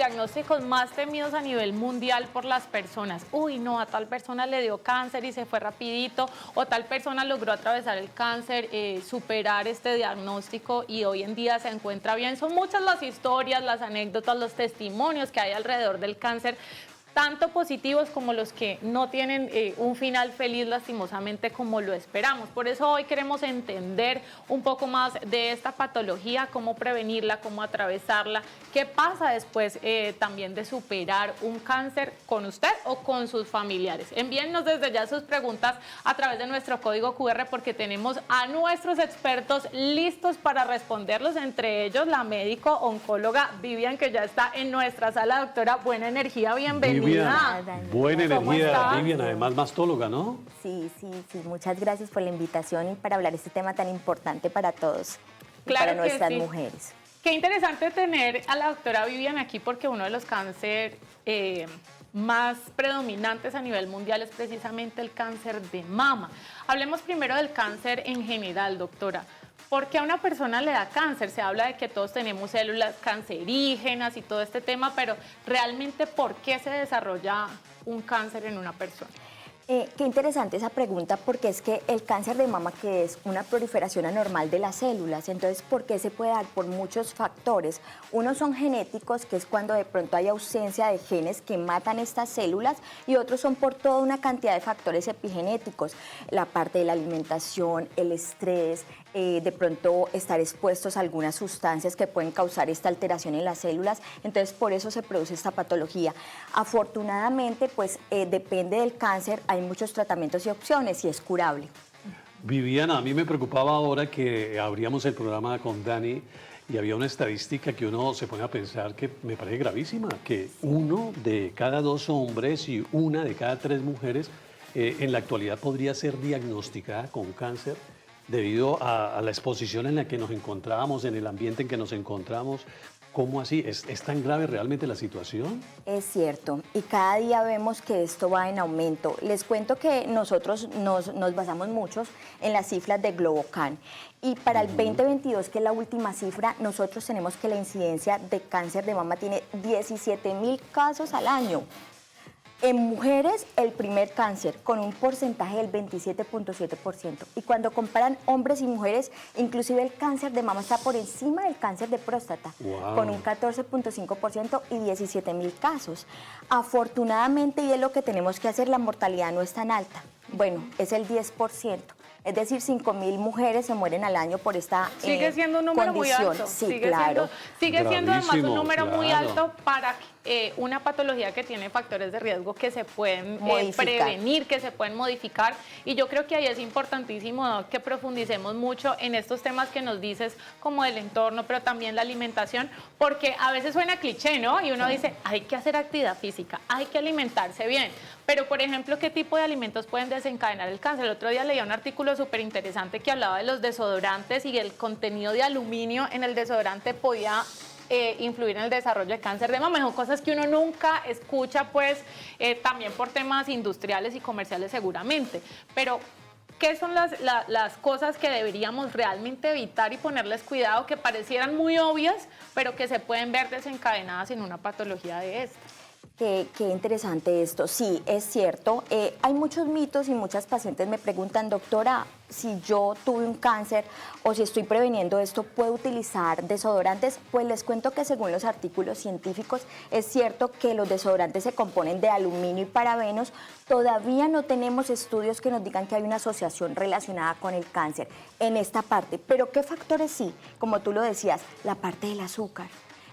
diagnósticos más temidos a nivel mundial por las personas. Uy, no, a tal persona le dio cáncer y se fue rapidito, o tal persona logró atravesar el cáncer, superar este diagnóstico y hoy en día se encuentra bien. Son muchas las historias, las anécdotas, los testimonios que hay alrededor del cáncer, tanto positivos como los que no tienen un final feliz, lastimosamente, como lo esperamos. Por eso hoy queremos entender un poco más de esta patología, cómo prevenirla, cómo atravesarla, qué pasa después también de superar un cáncer con usted o con sus familiares. Envíennos desde ya sus preguntas a través de nuestro código QR porque tenemos a nuestros expertos listos para responderlos, entre ellos la médico oncóloga Vivian, que ya está en nuestra sala. Doctora, buena energía, bienvenida. Buena energía, Vivian, además mastóloga, ¿no? Sí, muchas gracias por la invitación y para hablar de este tema tan importante para todos, claro, para nuestras sí. mujeres. Qué interesante tener a la doctora Vivian aquí porque uno de los cánceres más predominantes a nivel mundial es precisamente el cáncer de mama. Hablemos primero del cáncer en general, doctora. ¿Por qué a una persona le da cáncer? Se habla de que todos tenemos células cancerígenas y todo este tema, pero realmente, ¿por qué se desarrolla un cáncer en una persona? Qué interesante esa pregunta, porque es que el cáncer de mama, que es una proliferación anormal de las células, entonces, ¿por qué se puede dar? Por muchos factores. Unos son genéticos, que es cuando de pronto hay ausencia de genes que matan estas células, y otros son por toda una cantidad de factores epigenéticos, la parte de la alimentación, el estrés, de pronto estar expuestos a algunas sustancias que pueden causar esta alteración en las células, entonces por eso se produce esta patología. Afortunadamente, pues depende del cáncer, hay muchos tratamientos y opciones y es curable. Viviana, a mí me preocupaba ahora que abríamos el programa con Dani y había una estadística que uno se pone a pensar que me parece gravísima, que 1 de cada 2 hombres y 1 de cada 3 mujeres en la actualidad podría ser diagnosticada con cáncer debido a la exposición en la que nos encontrábamos, en el ambiente en que nos encontramos. ¿Cómo así? ¿Es tan grave realmente la situación? Es cierto, y cada día vemos que esto va en aumento. Les cuento que nosotros nos basamos mucho en las cifras de Globocan, y para el 2022, que es la última cifra, nosotros tenemos que la incidencia de cáncer de mama tiene 17.000 casos al año. En mujeres, el primer cáncer, con un porcentaje del 27.7%. Y cuando comparan hombres y mujeres, inclusive el cáncer de mama está por encima del cáncer de próstata, con un 14.5% y 17.000 casos. Afortunadamente, y es lo que tenemos que hacer, la mortalidad no es tan alta. Bueno, es el 10%. Es decir, 5.000 mujeres se mueren al año por esta Sigue siendo un número muy alto. Sí, claro. Sigue siendo además un número muy alto para una patología que tiene factores de riesgo que se pueden prevenir, que se pueden modificar. Y yo creo que ahí es importantísimo que profundicemos mucho en estos temas que nos dices, como el entorno, pero también la alimentación, porque a veces suena cliché, ¿no? Y uno dice, hay que hacer actividad física, hay que alimentarse bien. Pero, por ejemplo, ¿qué tipo de alimentos pueden desencadenar el cáncer? El otro día leía un artículo súper interesante que hablaba de los desodorantes y el contenido de aluminio en el desodorante podía influir en el desarrollo de cáncer de mama. Son cosas que uno nunca escucha, pues, también por temas industriales y comerciales seguramente. Pero, ¿qué son las cosas que deberíamos realmente evitar y ponerles cuidado, que parecieran muy obvias, pero que se pueden ver desencadenadas en una patología de esta? Qué interesante esto. Sí, es cierto. Hay muchos mitos y muchas pacientes me preguntan, doctora, si yo tuve un cáncer o si estoy preveniendo esto, ¿puedo utilizar desodorantes? Pues les cuento que según los artículos científicos es cierto que los desodorantes se componen de aluminio y parabenos. Todavía no tenemos estudios que nos digan que hay una asociación relacionada con el cáncer en esta parte. Pero ¿qué factores sí? Como tú lo decías, la parte del azúcar,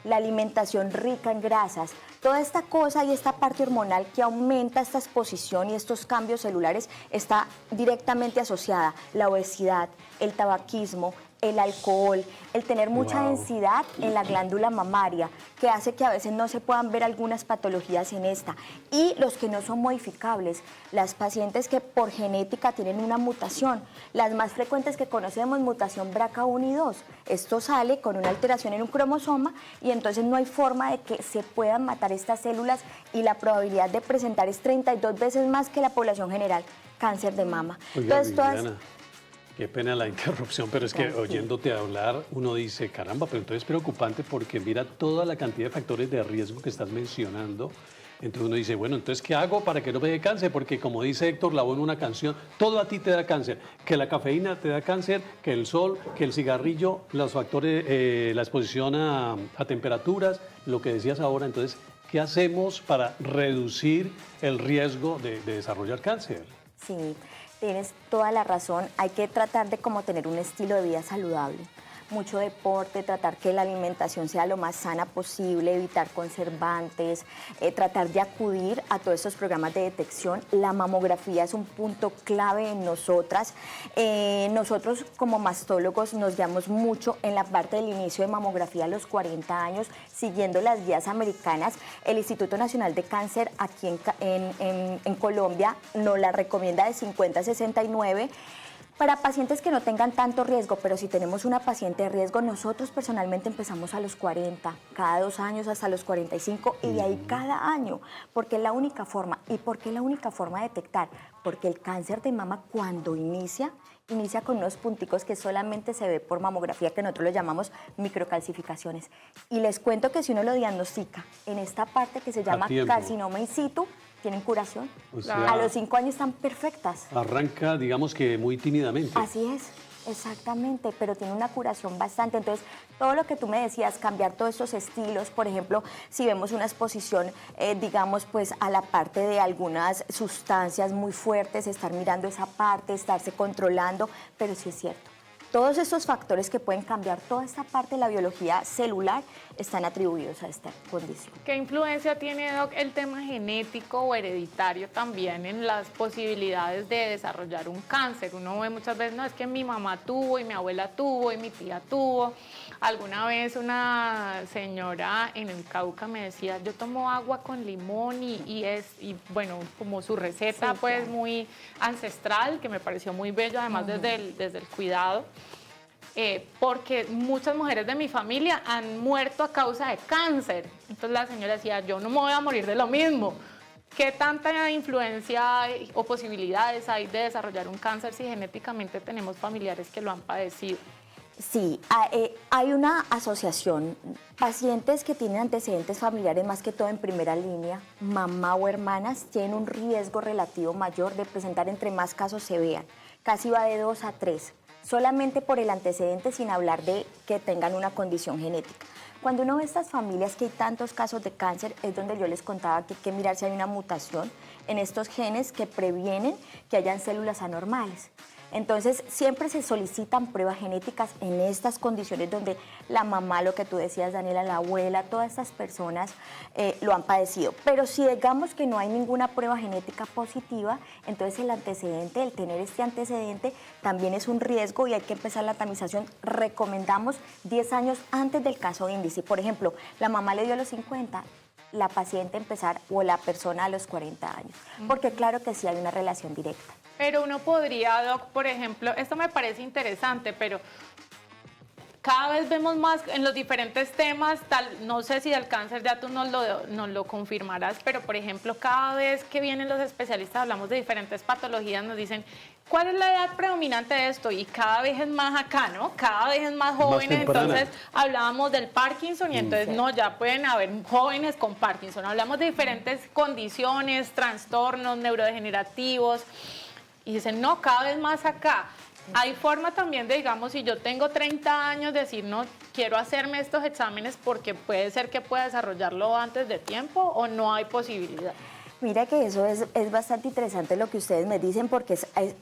la alimentación rica en grasas, toda esta cosa y esta parte hormonal que aumenta esta exposición y estos cambios celulares está directamente asociada. La obesidad, el tabaquismo, el alcohol, el tener mucha densidad en la glándula mamaria, que hace que a veces no se puedan ver algunas patologías en esta. Y los que no son modificables, las pacientes que por genética tienen una mutación, las más frecuentes que conocemos, mutación BRCA1 y 2. Esto sale con una alteración en un cromosoma y entonces no hay forma de que se puedan matar estas células y la probabilidad de presentar es 32 veces más que la población general, cáncer de mama. Oiga, entonces, Qué pena la interrupción, pero es que oyéndote hablar, uno dice, caramba, pero entonces es preocupante porque mira toda la cantidad de factores de riesgo que estás mencionando. Entonces uno dice, bueno, entonces, ¿qué hago para que no me dé cáncer? Porque como dice Héctor Lavoe en una canción, todo a ti te da cáncer. Que la cafeína te da cáncer, que el sol, que el cigarrillo, los factores, la exposición a temperaturas, lo que decías ahora. Entonces, ¿qué hacemos para reducir el riesgo de desarrollar cáncer? Sí, tienes toda la razón. Hay que tratar de como tener un estilo de vida saludable. Mucho deporte, tratar que la alimentación sea lo más sana posible, evitar conservantes, tratar de acudir a todos estos programas de detección. La mamografía es un punto clave en nosotras. Nosotros como mastólogos nos guiamos mucho en la parte del inicio de mamografía a los 40 años, siguiendo las guías americanas. El Instituto Nacional de Cáncer aquí en Colombia nos la recomienda de 50 a 69. Para pacientes que no tengan tanto riesgo, pero si tenemos una paciente de riesgo, nosotros personalmente empezamos a los 40, cada 2 años hasta los 45 y de ahí cada año, porque es la única forma. ¿Y por qué la única forma de detectar? Porque el cáncer de mama cuando inicia con unos punticos que solamente se ve por mamografía, que nosotros lo llamamos microcalcificaciones. Y les cuento que si uno lo diagnostica en esta parte que se llama carcinoma in situ, tienen curación. O sea, a los 5 años están perfectas. Arranca, digamos que muy tímidamente. Así es, exactamente, pero tiene una curación bastante. Entonces, todo lo que tú me decías, cambiar todos estos estilos, por ejemplo, si vemos una exposición, digamos, pues a la parte de algunas sustancias muy fuertes, estar mirando esa parte, estarse controlando, pero sí es cierto. Todos estos factores que pueden cambiar toda esta parte de la biología celular están atribuidos a esta condición. ¿Qué influencia tiene, Doc, el tema genético o hereditario también en las posibilidades de desarrollar un cáncer? Uno ve muchas veces, no, es que mi mamá tuvo y mi abuela tuvo y mi tía tuvo. Alguna vez una señora en el Cauca me decía, yo tomo agua con limón y bueno, como su receta, sí, pues claro, muy ancestral, que me pareció muy bello, además desde el cuidado. Porque muchas mujeres de mi familia han muerto a causa de cáncer. Entonces la señora decía, yo no me voy a morir de lo mismo. ¿Qué tanta influencia o posibilidades hay de desarrollar un cáncer si genéticamente tenemos familiares que lo han padecido? Sí, hay una asociación. Pacientes que tienen antecedentes familiares, más que todo en primera línea, mamá o hermanas, tienen un riesgo relativo mayor de presentar entre más casos se vean. Casi va de 2 a 3. Solamente por el antecedente, sin hablar de que tengan una condición genética. Cuando uno ve estas familias que hay tantos casos de cáncer, es donde yo les contaba que hay que mirar si hay una mutación en estos genes que previenen que hayan células anormales. Entonces, siempre se solicitan pruebas genéticas en estas condiciones donde la mamá, lo que tú decías, Daniela, la abuela, todas estas personas lo han padecido. Pero si digamos que no hay ninguna prueba genética positiva, entonces el antecedente, el tener este antecedente, también es un riesgo y hay que empezar la tamización. Recomendamos 10 años antes del caso índice. Por ejemplo, la mamá le dio a los 50, la paciente empezar o la persona a los 40 años, porque claro que sí hay una relación directa. Pero uno podría, Doc, por ejemplo, esto me parece interesante, pero cada vez vemos más en los diferentes temas, no sé si del cáncer ya tú nos lo confirmarás, pero por ejemplo, cada vez que vienen los especialistas hablamos de diferentes patologías, nos dicen, ¿cuál es la edad predominante de esto? Y cada vez es más acá, ¿no? Cada vez es más jóvenes, entonces hablábamos del Parkinson y entonces no, ya pueden haber jóvenes con Parkinson, hablamos de diferentes condiciones, trastornos neurodegenerativos, y dicen, no, cada vez más acá. Hay forma también de, digamos, si yo tengo 30 años, decir, no, quiero hacerme estos exámenes porque puede ser que pueda desarrollarlo antes de tiempo o no hay posibilidad. Mira que eso es bastante interesante lo que ustedes me dicen porque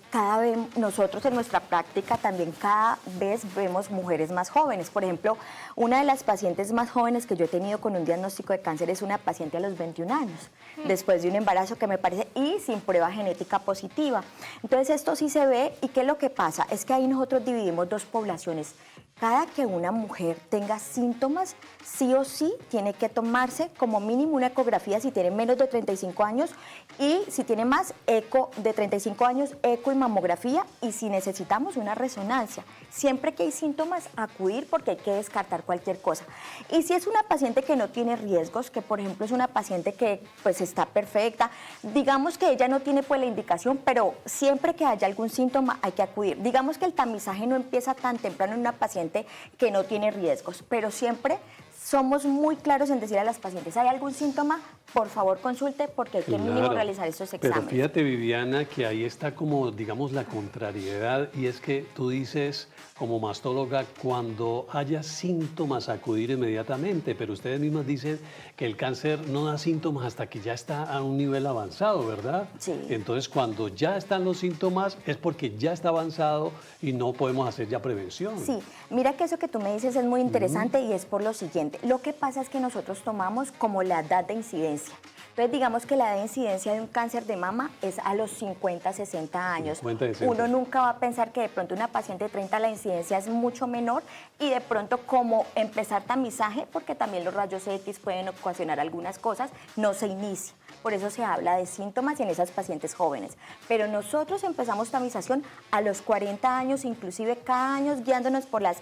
cada vez nosotros en nuestra práctica también cada vez vemos mujeres más jóvenes. Por ejemplo, una de las pacientes más jóvenes que yo he tenido con un diagnóstico de cáncer es una paciente a los 21 años, después de un embarazo que me parece y sin prueba genética positiva. Entonces esto sí se ve y ¿qué es lo que pasa? Es que ahí nosotros dividimos dos poblaciones. Cada que una mujer tenga síntomas, sí o sí tiene que tomarse como mínimo una ecografía si tiene menos de 35 años y si tiene más, eco de 35 años, eco y mamografía, y si necesitamos una resonancia. Siempre que hay síntomas, acudir porque hay que descartar cualquier cosa. Y si es una paciente que no tiene riesgos, que por ejemplo es una paciente que pues está perfecta, digamos que ella no tiene pues la indicación, pero siempre que haya algún síntoma hay que acudir. Digamos que el tamizaje no empieza tan temprano en una paciente que no tiene riesgos, pero siempre somos muy claros en decir a las pacientes, ¿hay algún síntoma? Por favor consulte porque hay que mínimo realizar estos exámenes. Pero fíjate, Viviana, que ahí está como, digamos, la contrariedad, y es que tú dices, como mastóloga, cuando haya síntomas acudir inmediatamente, pero ustedes mismas dicen que el cáncer no da síntomas hasta que ya está a un nivel avanzado, ¿verdad? Sí. Entonces, cuando ya están los síntomas es porque ya está avanzado y no podemos hacer ya prevención. Sí, mira que eso que tú me dices es muy interesante y es por lo siguiente. Lo que pasa es que nosotros tomamos como la edad de incidencia. Entonces, digamos que la edad de incidencia de un cáncer de mama es a los 50, 60 años. 50, 60. Uno nunca va a pensar que de pronto una paciente de 30 la incidencia es mucho menor y de pronto como empezar tamizaje, porque también los rayos X pueden ocasionar algunas cosas, no se inicia. Por eso se habla de síntomas en esas pacientes jóvenes. Pero nosotros empezamos tamización a los 40 años, inclusive cada año guiándonos por las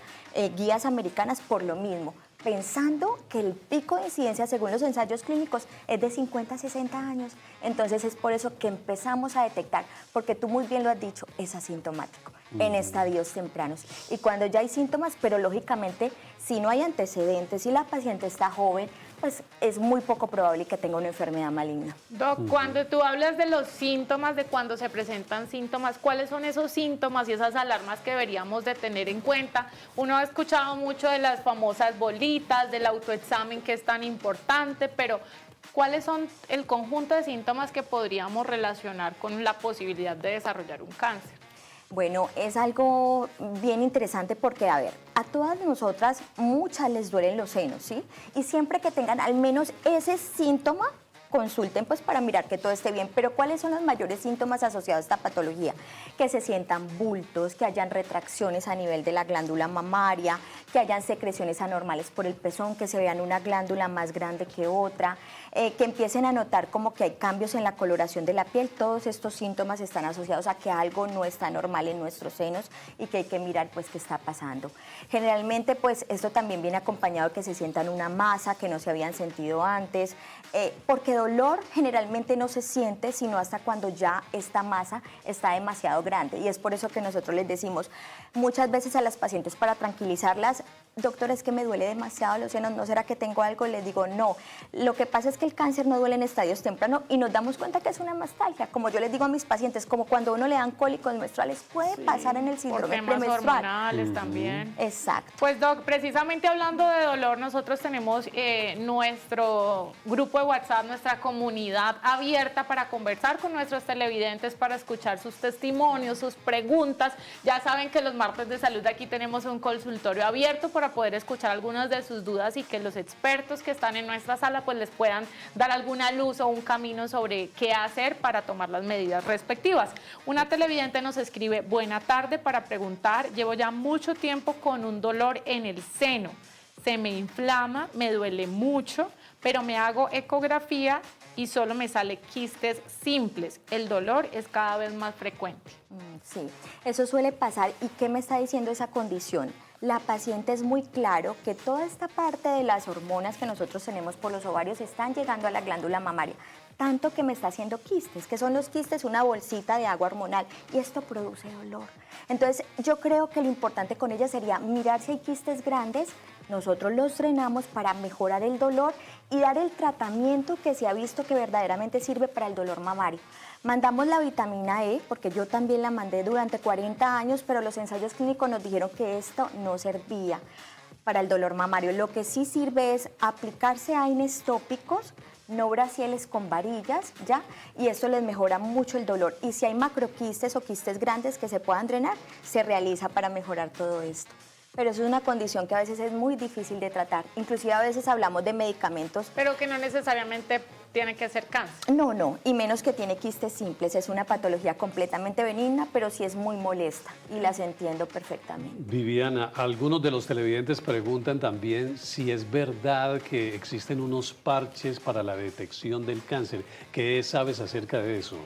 guías americanas por lo mismo, pensando que el pico de incidencia según los ensayos clínicos es de 50 a 60 años. Entonces es por eso que empezamos a detectar, porque tú muy bien lo has dicho, es asintomático en estadios tempranos. Y cuando ya hay síntomas, pero lógicamente si no hay antecedentes, si la paciente está joven, pues es muy poco probable que tenga una enfermedad maligna. Doc, cuando tú hablas de los síntomas, de cuando se presentan síntomas, ¿cuáles son esos síntomas y esas alarmas que deberíamos de tener en cuenta? Uno ha escuchado mucho de las famosas bolitas, del autoexamen que es tan importante, pero ¿cuáles son el conjunto de síntomas que podríamos relacionar con la posibilidad de desarrollar un cáncer? Bueno, es algo bien interesante porque, a ver, a todas nosotras, muchas les duelen los senos, ¿sí? Y siempre que tengan al menos ese síntoma, consulten pues para mirar que todo esté bien. Pero ¿cuáles son los mayores síntomas asociados a esta patología? Que se sientan bultos, que hayan retracciones a nivel de la glándula mamaria, que hayan secreciones anormales por el pezón, que se vean una glándula más grande que otra, que empiecen a notar como que hay cambios en la coloración de la piel. Todos estos síntomas están asociados a que algo no está normal en nuestros senos y que hay que mirar pues qué está pasando. Generalmente pues esto también viene acompañado de que se sientan una masa que no se habían sentido antes, porque dolor generalmente no se siente sino hasta cuando ya esta masa está demasiado grande, y es por eso que nosotros les decimos muchas veces a las pacientes para tranquilizarlas, doctora, es que me duele demasiado los senos, ¿no será que tengo algo? Les digo, no, lo que pasa es que el cáncer no duele en estadios tempranos y nos damos cuenta que es una mastalgia, como yo les digo a mis pacientes, como cuando uno le dan cólicos menstruales, puede pasar en el síndrome premenstrual. Hormonales también. Exacto. Pues Doc, precisamente hablando de dolor, nosotros tenemos nuestro grupo de WhatsApp, nuestra comunidad abierta para conversar con nuestros televidentes, para escuchar sus testimonios, sus preguntas. Ya saben que los martes de salud aquí tenemos un consultorio abierto para poder escuchar algunas de sus dudas y que los expertos que están en nuestra sala pues les puedan dar alguna luz o un camino sobre qué hacer para tomar las medidas respectivas. Una televidente nos escribe: buena tarde, para preguntar, llevo ya mucho tiempo con un dolor en el seno, se me inflama, me duele mucho, pero me hago ecografía y solo me sale quistes simples. El dolor es cada vez más frecuente. Sí, eso suele pasar. ¿Y qué me está diciendo esa condición? La paciente es muy claro que toda esta parte de las hormonas que nosotros tenemos por los ovarios están llegando a la glándula mamaria, tanto que me está haciendo quistes. ¿Qué son los quistes? Una bolsita de agua hormonal, y esto produce dolor. Entonces yo creo que lo importante con ella sería mirar si hay quistes grandes, nosotros los drenamos para mejorar el dolor y dar el tratamiento que se ha visto que verdaderamente sirve para el dolor mamario. Mandamos la vitamina E, porque yo también la mandé durante 40 años, pero los ensayos clínicos nos dijeron que esto no servía para el dolor mamario. Lo que sí sirve es aplicarse AINES tópicos, no brasieles con varillas, ¿ya? Y esto les mejora mucho el dolor. Y si hay macroquistes o quistes grandes que se puedan drenar, se realiza para mejorar todo esto. Pero eso es una condición que a veces es muy difícil de tratar. Inclusive a veces hablamos de medicamentos. Pero que no necesariamente tiene que ser cáncer. No, no, y menos que tiene quistes simples. Es una patología completamente benigna, pero sí es muy molesta y las entiendo perfectamente. Viviana, algunos de los televidentes preguntan también si es verdad que existen unos parches para la detección del cáncer. ¿Qué sabes acerca de eso?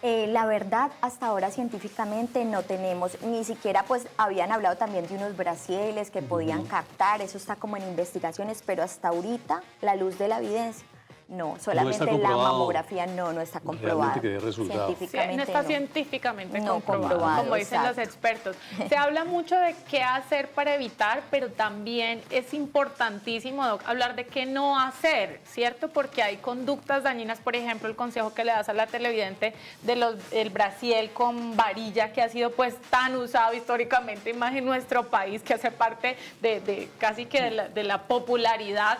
La verdad, hasta ahora científicamente no tenemos, ni siquiera pues habían hablado también de unos brasieles que podían captar, eso está como en investigaciones, pero hasta ahorita la luz de la evidencia. No, solamente la mamografía no está comprobada. Que dé resultado. Científicamente no está científicamente comprobado, como dicen exacto. los expertos. Se habla mucho de qué hacer para evitar, pero también es importantísimo, Doc, hablar de qué no hacer, ¿cierto? Porque hay conductas dañinas, por ejemplo, el consejo que le das a la televidente del brasiel con varilla, que ha sido pues tan usado históricamente más en nuestro país, que hace parte de casi que de la popularidad.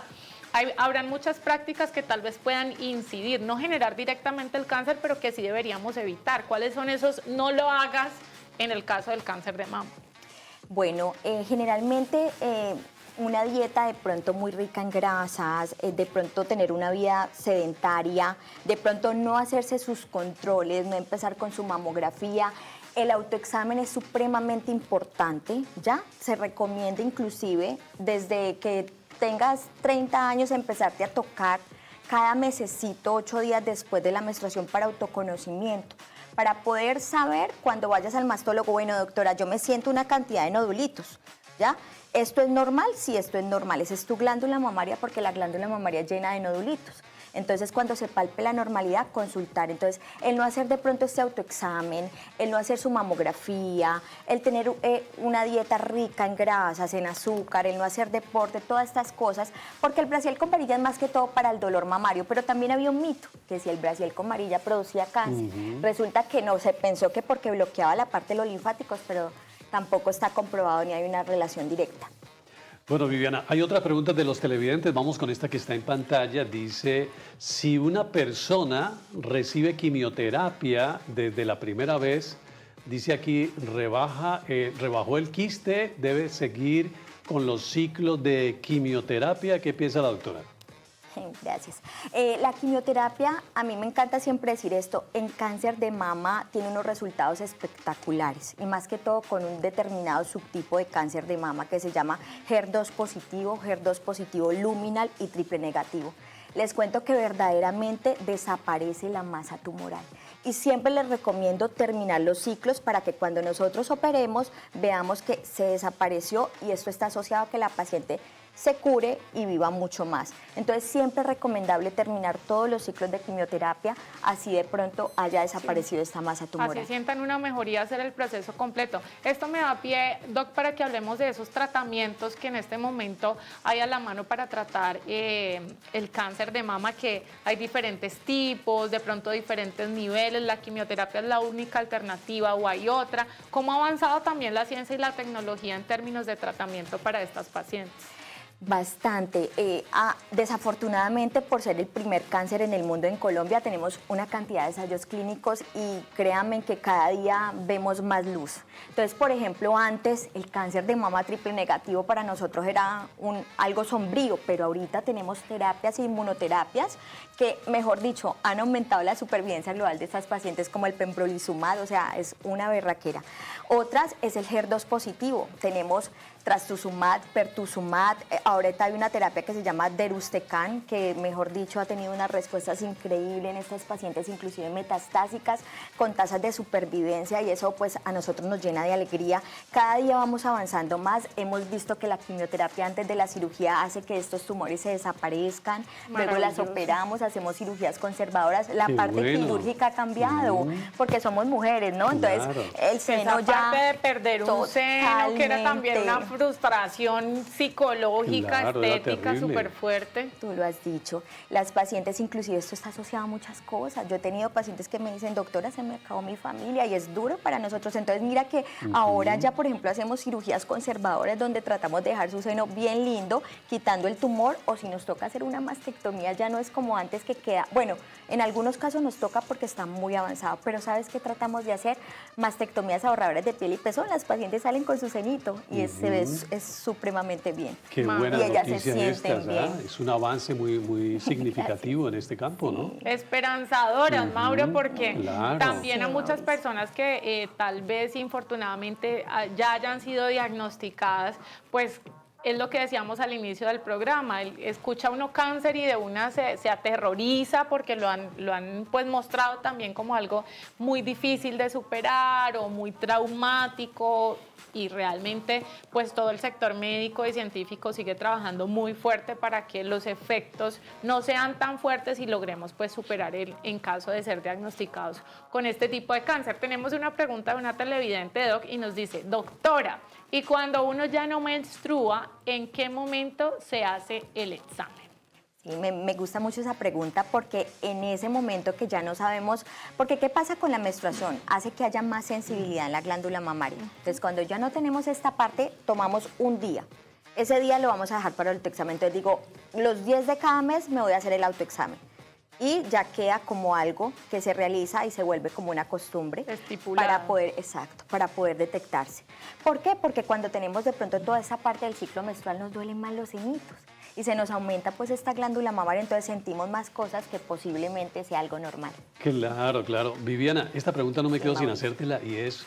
Habrán muchas prácticas que tal vez puedan incidir, no generar directamente el cáncer, pero que sí deberíamos evitar. ¿Cuáles son esos no lo hagas en el caso del cáncer de mama? Bueno, generalmente una dieta de pronto muy rica en grasas, de pronto tener una vida sedentaria, de pronto no hacerse sus controles, no empezar con su mamografía. El autoexamen es supremamente importante, ¿ya? Se recomienda inclusive desde que tengas 30 años empezarte a tocar cada mesecito, 8 días después de la menstruación para autoconocimiento, para poder saber cuando vayas al mastólogo, bueno, doctora, yo me siento una cantidad de nodulitos, ¿ya? ¿Esto es normal? Sí, esto es normal. Esa es tu glándula mamaria porque la glándula mamaria es llena de nodulitos. Entonces, cuando se palpe la normalidad, consultar. Entonces, el no hacer de pronto este autoexamen, el no hacer su mamografía, el tener una dieta rica en grasas, en azúcar, el no hacer deporte, todas estas cosas, porque el brasiel con varilla es más que todo para el dolor mamario, pero también había un mito, que si el brasiel con varilla producía cáncer. Resulta que no, se pensó que porque bloqueaba la parte de los linfáticos, pero tampoco está comprobado ni hay una relación directa. Bueno, Viviana, hay otra pregunta de los televidentes. Vamos con esta que está en pantalla. Dice, si una persona recibe quimioterapia desde la primera vez, dice aquí, rebajó el quiste, debe seguir con los ciclos de quimioterapia. ¿Qué piensa la doctora? Gracias. La quimioterapia, a mí me encanta siempre decir esto, en cáncer de mama tiene unos resultados espectaculares y más que todo con un determinado subtipo de cáncer de mama que se llama HER2 positivo luminal y triple negativo. Les cuento que verdaderamente desaparece la masa tumoral y siempre les recomiendo terminar los ciclos para que cuando nosotros operemos veamos que se desapareció y esto está asociado a que la paciente se cure y viva mucho más. Entonces siempre es recomendable terminar todos los ciclos de quimioterapia, así de pronto haya desaparecido esta masa tumoral. Así sientan una mejoría, hacer el proceso completo. Esto me da pie, Doc, para que hablemos de esos tratamientos que en este momento hay a la mano para tratar el cáncer de mama, que hay diferentes tipos, de pronto diferentes niveles, la quimioterapia es la única alternativa o hay otra. ¿Cómo ha avanzado también la ciencia y la tecnología en términos de tratamiento para estas pacientes? Bastante. Desafortunadamente, por ser el primer cáncer en el mundo en Colombia, tenemos una cantidad de ensayos clínicos y créanme que cada día vemos más luz. Entonces, por ejemplo, antes el cáncer de mama triple negativo para nosotros era algo sombrío, pero ahorita tenemos terapias e inmunoterapias que, mejor dicho, han aumentado la supervivencia global de estas pacientes como el pembrolizumab, o sea, es una berraquera. Otras es el HER2 positivo. Tenemos trastuzumab, pertuzumab, ahorita hay una terapia que se llama deruxtecan, que mejor dicho ha tenido unas respuestas increíbles en estas pacientes, inclusive metastásicas, con tasas de supervivencia y eso pues a nosotros nos llena de alegría. Cada día vamos avanzando más, hemos visto que la quimioterapia antes de la cirugía hace que estos tumores se desaparezcan, luego las operamos, hacemos cirugías conservadoras, la parte quirúrgica ha cambiado, porque somos mujeres, ¿no? Entonces el seno esa parte de perder un seno, que era también una frustración psicológica, estética súper fuerte. Tú lo has dicho. Las pacientes, inclusive esto está asociado a muchas cosas. Yo he tenido pacientes que me dicen, doctora, se me acabó mi familia y es duro para nosotros. Entonces mira que ahora ya, por ejemplo, hacemos cirugías conservadoras donde tratamos de dejar su seno bien lindo, quitando el tumor, o si nos toca hacer una mastectomía ya no es como antes que queda. Bueno, en algunos casos nos toca porque está muy avanzado, pero ¿sabes qué tratamos de hacer? Mastectomías ahorradoras de piel y pezón. Las pacientes salen con su cenito y se ve es supremamente bien. Qué bueno. buena y ellas se noticia sienten estas, bien. Es un avance muy significativo en este campo, ¿no? Esperanzadoras, Mauro, porque claro. también a Sí, muchas Mauricio. personas que tal vez infortunadamente ya hayan sido diagnosticadas, pues es lo que decíamos al inicio del programa, escucha uno cáncer y de una se aterroriza porque lo han pues mostrado también como algo muy difícil de superar o muy traumático, y realmente pues todo el sector médico y científico sigue trabajando muy fuerte para que los efectos no sean tan fuertes y logremos pues superar en caso de ser diagnosticados con este tipo de cáncer. Tenemos una pregunta de una televidente, Doc, y nos dice: doctora, y cuando uno ya no menstrua, ¿en qué momento se hace el examen? Sí, me gusta mucho esa pregunta porque en ese momento que ya no sabemos, porque ¿qué pasa con la menstruación? Hace que haya más sensibilidad en la glándula mamaria. Entonces, cuando ya no tenemos esta parte, tomamos un día. Ese día lo vamos a dejar para el autoexamen. Entonces digo, los 10 de cada mes me voy a hacer el autoexamen. Y ya queda como algo que se realiza y se vuelve como una costumbre estipulado para poder detectarse. ¿Por qué? Porque cuando tenemos de pronto toda esa parte del ciclo menstrual nos duelen más los senitos y se nos aumenta pues esta glándula mamaria, entonces sentimos más cosas que posiblemente sea algo normal. Claro, claro. Viviana, esta pregunta no me quedo sin Mauricio. hacértela y es,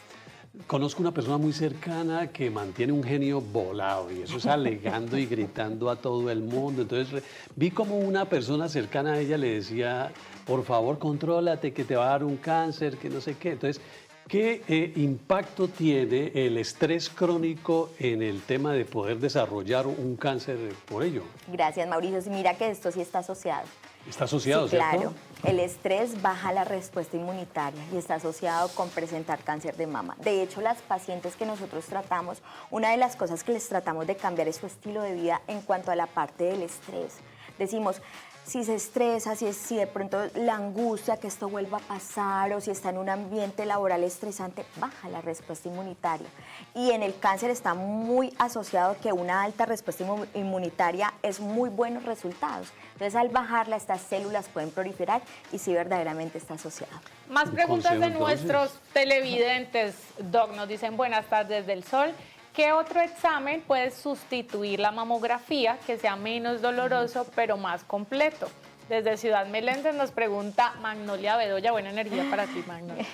conozco una persona muy cercana que mantiene un genio volado y eso es alegando y gritando a todo el mundo. Entonces vi como una persona cercana a ella le decía, por favor, contrólate que te va a dar un cáncer, que no sé qué. Entonces, ¿qué impacto tiene el estrés crónico en el tema de poder desarrollar un cáncer por ello? Gracias, Mauricio. Sí, mira que esto sí está asociado. Está asociado, Sí, claro. ¿cierto? El estrés baja la respuesta inmunitaria y está asociado con presentar cáncer de mama. De hecho, las pacientes que nosotros tratamos, una de las cosas que les tratamos de cambiar es su estilo de vida en cuanto a la parte del estrés. Decimos, si se estresa, si de pronto la angustia que esto vuelva a pasar o si está en un ambiente laboral estresante, baja la respuesta inmunitaria. Y en el cáncer está muy asociado que una alta respuesta inmunitaria es muy buenos resultados. Entonces, al bajarla, estas células pueden proliferar y sí verdaderamente está asociado. Más preguntas de consejo, entonces. nuestros televidentes, Doc. Nos dicen: buenas tardes del Sol. ¿Qué otro examen puede sustituir la mamografía que sea menos doloroso pero más completo? Desde Ciudad Meléndez nos pregunta Magnolia Bedoya. Buena energía para ti, Magnolia.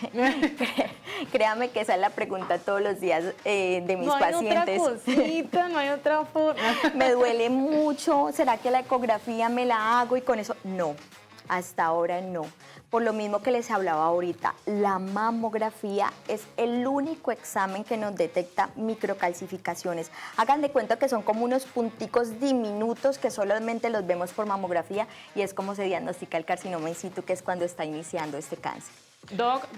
Créame que esa es la pregunta todos los días de mis pacientes. No hay otra cosita, no hay otra forma. Me duele mucho, ¿será que la ecografía me la hago y con eso? No, hasta ahora no. Por lo mismo que les hablaba ahorita, la mamografía es el único examen que nos detecta microcalcificaciones. Hagan de cuenta que son como unos punticos diminutos que solamente los vemos por mamografía y es como se diagnostica el carcinoma in situ, que es cuando está iniciando este cáncer. Doc,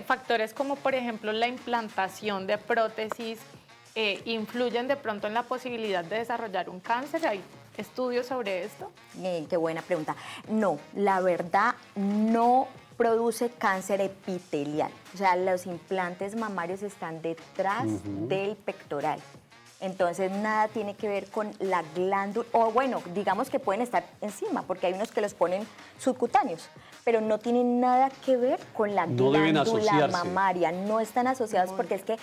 factores como por ejemplo la implantación de prótesis influyen de pronto en la posibilidad de desarrollar un cáncer. ¿Hay estudios sobre esto? Qué buena pregunta. No, la verdad no produce cáncer epitelial. O sea, los implantes mamarios están detrás del pectoral. Entonces, nada tiene que ver con la glándula, o bueno, digamos que pueden estar encima, porque hay unos que los ponen subcutáneos, pero no tienen nada que ver con la glándula mamaria. No están asociados porque es que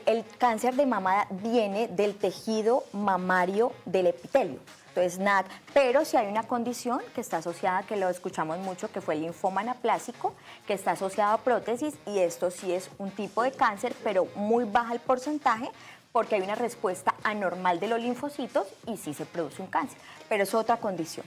el cáncer de mama viene del tejido mamario del epitelio. Entonces, nada, pero si hay una condición que está asociada, que lo escuchamos mucho, que fue el linfoma anaplásico, que está asociado a prótesis, y esto sí es un tipo de cáncer, pero muy baja el porcentaje, porque hay una respuesta anormal de los linfocitos y sí se produce un cáncer, pero es otra condición.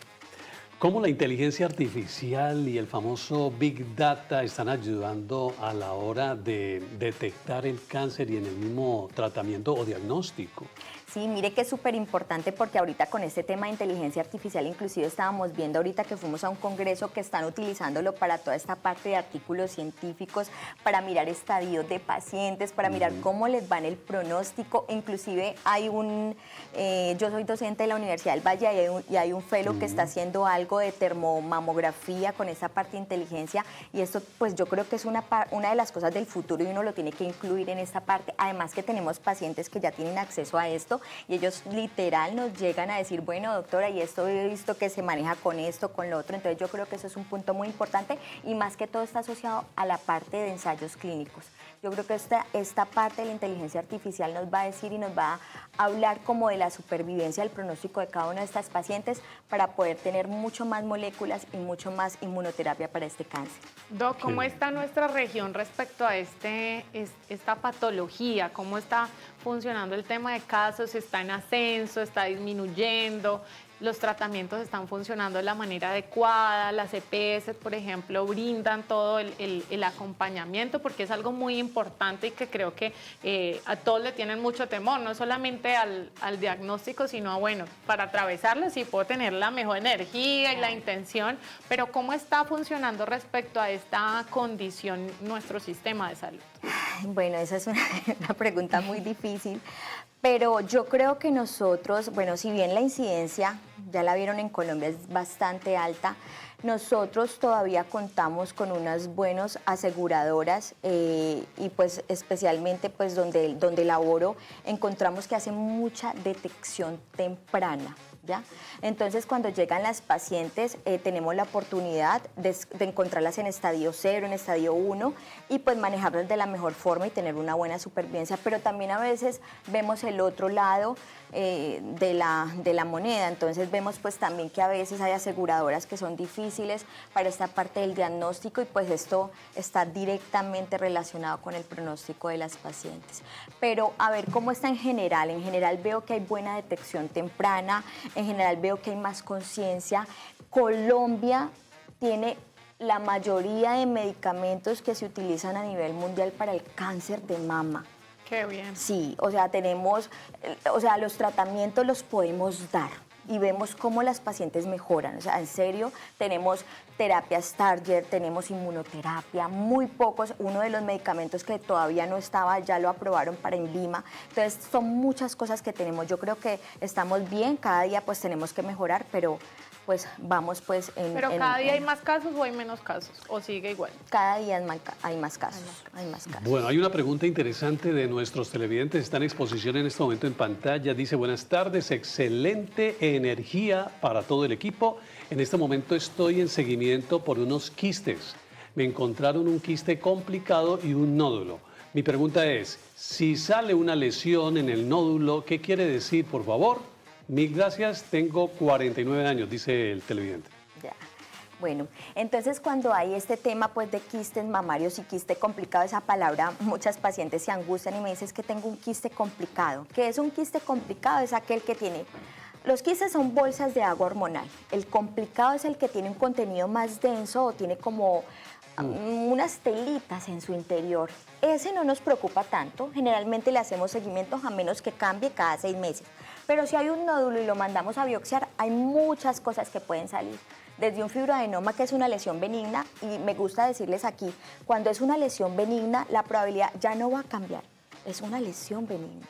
¿Cómo la inteligencia artificial y el famoso Big Data están ayudando a la hora de detectar el cáncer y en el mismo tratamiento o diagnóstico? Sí, mire que es súper importante porque ahorita con este tema de inteligencia artificial, inclusive estábamos viendo ahorita que fuimos a un congreso que están utilizándolo para toda esta parte de artículos científicos, para mirar estadios de pacientes, para mirar cómo les va en el pronóstico. Inclusive hay yo soy docente de la Universidad del Valle y hay un fellow que está haciendo algo de termomamografía con esa parte de inteligencia, y esto pues yo creo que es una de las cosas del futuro y uno lo tiene que incluir en esta parte. Además que tenemos pacientes que ya tienen acceso a esto y ellos literal nos llegan a decir, bueno, doctora, y esto he visto que se maneja con esto, con lo otro. Entonces yo creo que eso es un punto muy importante y más que todo está asociado a la parte de ensayos clínicos. Yo creo que esta parte de la inteligencia artificial nos va a decir y nos va a hablar como de la supervivencia, del pronóstico de cada una de estas pacientes para poder tener mucho más moléculas y mucho más inmunoterapia para este cáncer. Doc, ¿cómo está nuestra región respecto a esta patología? ¿Cómo está funcionando el tema de casos? ¿Está en ascenso? ¿Está disminuyendo? ¿Los tratamientos están funcionando de la manera adecuada? ¿Las EPS, por ejemplo, brindan todo el acompañamiento? Porque es algo muy importante y que creo que a todos le tienen mucho temor, no solamente al diagnóstico, sino bueno, para atravesarlo sí puedo tener la mejor energía y la intención, pero ¿cómo está funcionando respecto a esta condición nuestro sistema de salud? Bueno, esa es una pregunta muy difícil. Pero yo creo que nosotros, bueno, si bien la incidencia, ya la vieron en Colombia, es bastante alta, nosotros todavía contamos con unas buenas aseguradoras y pues especialmente pues donde laboro encontramos que hacen mucha detección temprana. ¿Ya? Entonces, cuando llegan las pacientes, tenemos la oportunidad de encontrarlas en estadio 0, en estadio 1 y pues manejarlas de la mejor forma y tener una buena supervivencia. Pero también a veces vemos el otro lado de la moneda. Entonces, vemos pues también que a veces hay aseguradoras que son difíciles para esta parte del diagnóstico y pues esto está directamente relacionado con el pronóstico de las pacientes. Pero a ver cómo está en general. En general veo que hay buena detección temprana. En general veo que hay más conciencia. Colombia tiene la mayoría de medicamentos que se utilizan a nivel mundial para el cáncer de mama. Qué bien. Sí, o sea, los tratamientos los podemos dar y vemos cómo las pacientes mejoran. O sea, en serio, tenemos terapias target, tenemos inmunoterapia, muy pocos. Uno de los medicamentos que todavía no estaba, ya lo aprobaron para INVIMA. Entonces, son muchas cosas que tenemos. Yo creo que estamos bien, cada día pues tenemos que mejorar, pero pues vamos pues en... ¿Pero cada día hay más casos o hay menos casos? ¿O sigue igual? Cada día hay más casos, Bueno, hay una pregunta interesante de nuestros televidentes. Está en exposición en este momento en pantalla. Dice, buenas tardes, excelente energía para todo el equipo. En este momento estoy en seguimiento por unos quistes. Me encontraron un quiste complicado y un nódulo. Mi pregunta es, si sale una lesión en el nódulo, ¿qué quiere decir, por favor? Mil gracias, tengo 49 años, dice el televidente. Ya. Bueno, entonces cuando hay este tema pues de quistes mamarios y quiste complicado, esa palabra, muchas pacientes se angustian y me dicen que tengo un quiste complicado. ¿Qué es un quiste complicado? Es aquel que tiene... Los quistes son bolsas de agua hormonal. El complicado es el que tiene un contenido más denso o tiene como unas telitas en su interior. Ese no nos preocupa tanto. Generalmente le hacemos seguimiento a menos que cambie cada 6 meses. Pero si hay un nódulo y lo mandamos a biopsiar, hay muchas cosas que pueden salir. Desde un fibroadenoma, que es una lesión benigna, y me gusta decirles aquí, cuando es una lesión benigna, la probabilidad ya no va a cambiar. Es una lesión benigna.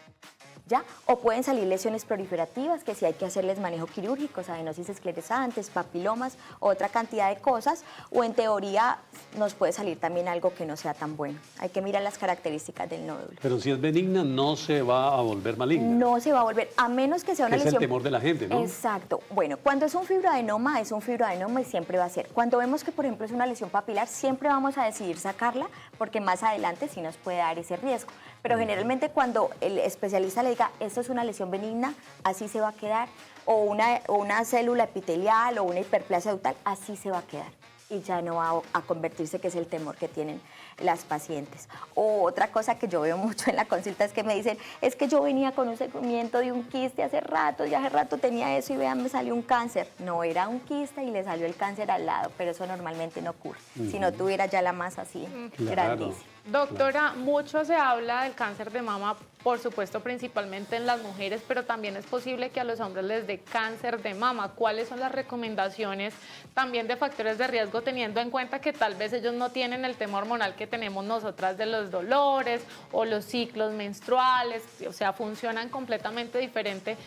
¿Ya? O pueden salir lesiones proliferativas, que sí hay que hacerles manejo quirúrgico, adenosis esclerosante, papilomas, otra cantidad de cosas, o en teoría nos puede salir también algo que no sea tan bueno. Hay que mirar las características del nódulo. Pero si es benigna, no se va a volver maligna. No se va a volver, a menos que sea una lesión... Es el temor de la gente, ¿no? Exacto. Bueno, cuando es un fibroadenoma y siempre va a ser. Cuando vemos que, por ejemplo, es una lesión papilar, siempre vamos a decidir sacarla, porque más adelante sí nos puede dar ese riesgo. Pero generalmente cuando el especialista le diga, esto es una lesión benigna, así se va a quedar, o una célula epitelial o una hiperplasia ductal, así se va a quedar. Y ya no va a convertirse, que es el temor que tienen las pacientes. O otra cosa que yo veo mucho en la consulta es que me dicen, es que yo venía con un seguimiento de un quiste hace rato, ya hace rato tenía eso y vean, me salió un cáncer. No, era un quiste y le salió el cáncer al lado, pero eso normalmente no ocurre. Si no tuviera ya la masa así, grandísima. Doctora, mucho se habla del cáncer de mama, por supuesto, principalmente en las mujeres, pero también es posible que a los hombres les dé cáncer de mama. ¿Cuáles son las recomendaciones también de factores de riesgo, teniendo en cuenta que tal vez ellos no tienen el tema hormonal que tenemos nosotras de los dolores o los ciclos menstruales? O sea, funcionan completamente diferente.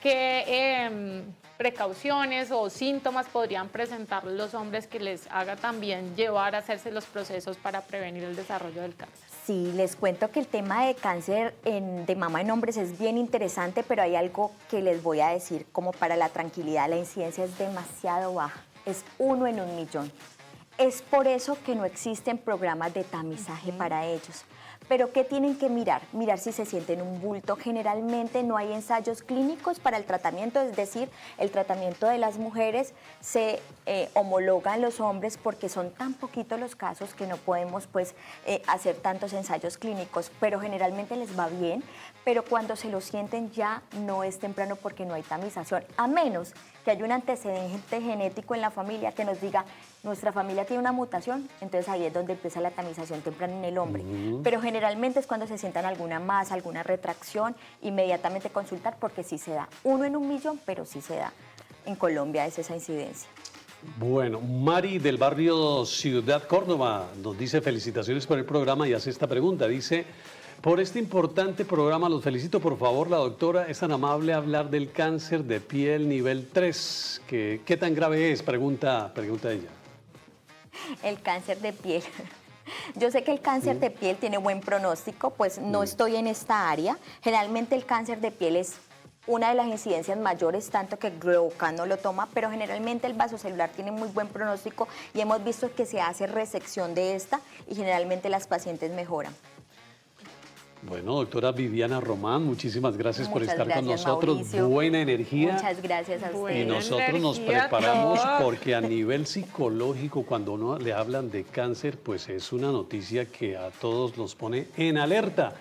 ¿Qué precauciones o síntomas podrían presentar los hombres que les haga también llevar a hacerse los procesos para prevenir el desarrollo del cáncer? Sí, les cuento que el tema de cáncer de mama en hombres es bien interesante, pero hay algo que les voy a decir como para la tranquilidad. La incidencia es demasiado baja, es 1 en 1.000.000. Es por eso que no existen programas de tamizaje para ellos. Pero ¿qué tienen que mirar? Mirar si se sienten un bulto. Generalmente no hay ensayos clínicos para el tratamiento, es decir, el tratamiento de las mujeres se homologa en los hombres porque son tan poquitos los casos que no podemos pues, hacer tantos ensayos clínicos, pero generalmente les va bien, pero cuando se lo sienten ya no es temprano porque no hay tamización, a menos que haya un antecedente genético en la familia que nos diga, nuestra familia tiene una mutación, entonces ahí es donde empieza la tamización temprana en el hombre. Pero generalmente es cuando se sientan alguna masa, alguna retracción, inmediatamente consultar porque sí se da. 1 en 1.000.000, pero sí se da. En Colombia es esa incidencia. Bueno, Mari del barrio Ciudad Córdoba nos dice felicitaciones por el programa y hace esta pregunta. Dice, por este importante programa los felicito. Por favor, la doctora es tan amable a hablar del cáncer de piel nivel 3. ¿Qué tan grave es? Pregunta ella. El cáncer de piel. Yo sé que el cáncer de piel tiene buen pronóstico, pues no estoy en esta área. Generalmente el cáncer de piel es una de las incidencias mayores, tanto que Globocan no lo toma, pero generalmente el vasocelular tiene muy buen pronóstico y hemos visto que se hace resección de esta y generalmente las pacientes mejoran. Bueno, doctora Viviana Román, muchísimas gracias por estar con gracias, nosotros. Mauricio. Buena energía. Muchas gracias a ustedes. Y nosotros nos energía, preparamos todo. porque a nivel psicológico, cuando uno le hablan de cáncer, pues es una noticia que a todos los pone en alerta.